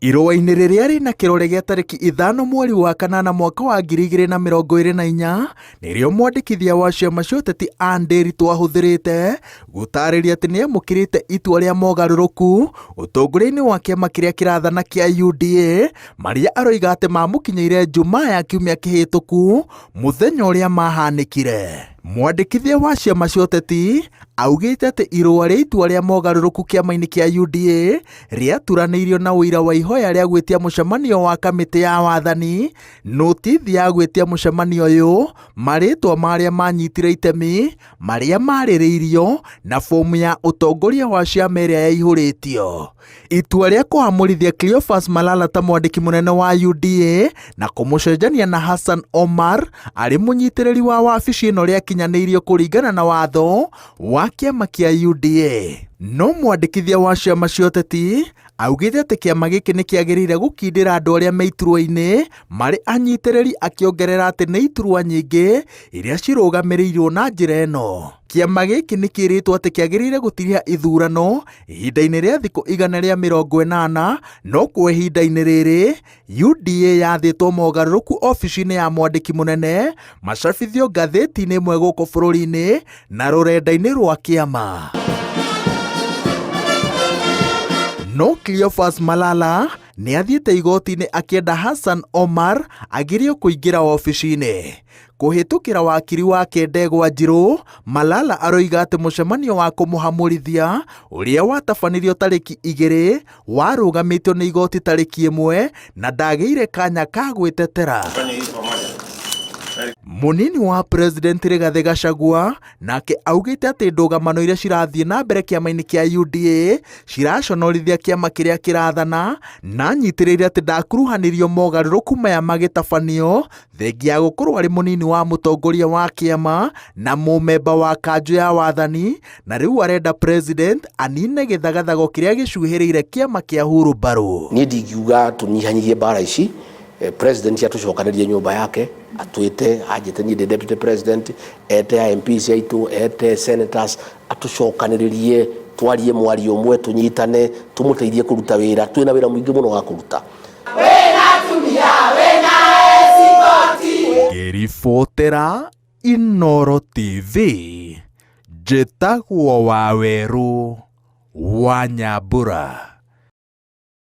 Irũa-inĩ rĩrĩa rĩna kĩrore gĩa tarĩki 5 mweri wa kanana mwaka wa 2024 nĩrĩo mwandĩkithia wa ciama cia ũteti Anne Nderitu ahũthĩrĩte gũtarĩria atĩ nĩamũkĩrĩte itua rĩa mogarũrũku ũtongoria-inĩ wa kĩama kĩrĩa kĩrathana kĩa UDA marĩa aroiga atĩ mamũkinyĩire Jumaa ya kiumia kĩhĩtũku mũthenya ũrĩa mahanĩkire. Mwandĩkithia wa ciama cia ũteti augĩte atĩ irũa rĩa itua rĩa mogarũrũku kĩama-inĩ kĩa UDA rĩaturanĩirio na ũira wa ihoya rĩa gwĩtia mũcemanio wa kamĩtĩ ya wathani, notithi ya gwĩtia mũcemanio ũyũ, marĩtwa marĩa manyitire itemi, marĩa marĩrĩirio na fomu ya ũtongoria wa ciama ĩrĩa yaihũrĩtio. Itua rĩa kũhamũrithia Cleophas Malala ta mwandĩki mũnene wa UDA na kũmũcenjania na Hassan Omar arĩ mũnyitĩrĩri wa wabici ĩno rĩakinyanĩirio kũringana na watho wa kĩama kĩa UDA. No mwandĩkithia wa ciama cia ũteti augĩte atĩ kĩama gĩkĩ nĩ kĩagĩrĩire gũkindĩra andũ arĩa me iturwa-inĩ marĩ anyitĩrĩri, akĩongerera atĩ nĩ iturwa nyingĩ iria cirũgamĩrĩirwo na njĩra ĩno. Kĩama gĩkĩ nĩ kĩrĩtwo atĩ kĩagĩrĩire gũtiria ithurano ihinda-inĩ rĩa thikũ 180, no kwa ihinda-inĩ rĩrĩ UDA yathĩtwo mogarũrũku ofici-inĩ ya mwandĩki mũnene, macabithio ngathĩti-inĩ ĩmwe gũkũ bũrũri-inĩ na rũrenda-inĩ rwa kĩama. No Cleophas Malala nĩ athiĩte igoti-inĩ akĩenda Hassan Omar agirio kũingĩra ofici-inĩ. Kũhĩtũkĩra wakiri wake Ndegwa Njirũ, Malala aroiga atĩ mũcemanio wa kũmũhamũrithia ũrĩa watabanirio tarĩki 2 warũgamĩtio nĩ igoti tarĩki 1 na ndagĩire kanya ka gwĩtetera. Mũnini wa President Rigathi Gachagua nake augĩte atĩ ndũgamano iria cirathiĩ na mbere kĩama-inĩ kĩa UDA ciraconorithia kĩama kĩrĩa kĩrathana, na nyitĩrĩire atĩ ndakuruhanirio mogarũrũku maya magĩtabanio thengia ya gũkorwo arĩ mũnini wa mũtongoria wa kĩama na mũmemba wa kanjũ ya wathani, na rĩu arenda President anine gĩthagathago kĩrĩa gĩcuhĩrĩire kĩama kĩa Huru Mbaru. Niĩ ndingiuga tũnyihanyihie mbara ici. President atucokanĩrie nyũmba yake, atwĩte anjĩte niĩ ndĩ deputy president, ete MPs aitũ, ete senators, atucokanĩrĩrie, twarie mwario ũmwe, tũnyitane, tũmũteithie kũruta wĩra. Twĩna wĩra mũingĩ mũno wa kũruta. Wĩna tumia, wĩna escort. Ngĩribotera Inooro TV, njĩtagwo Waweru wa Nyambura.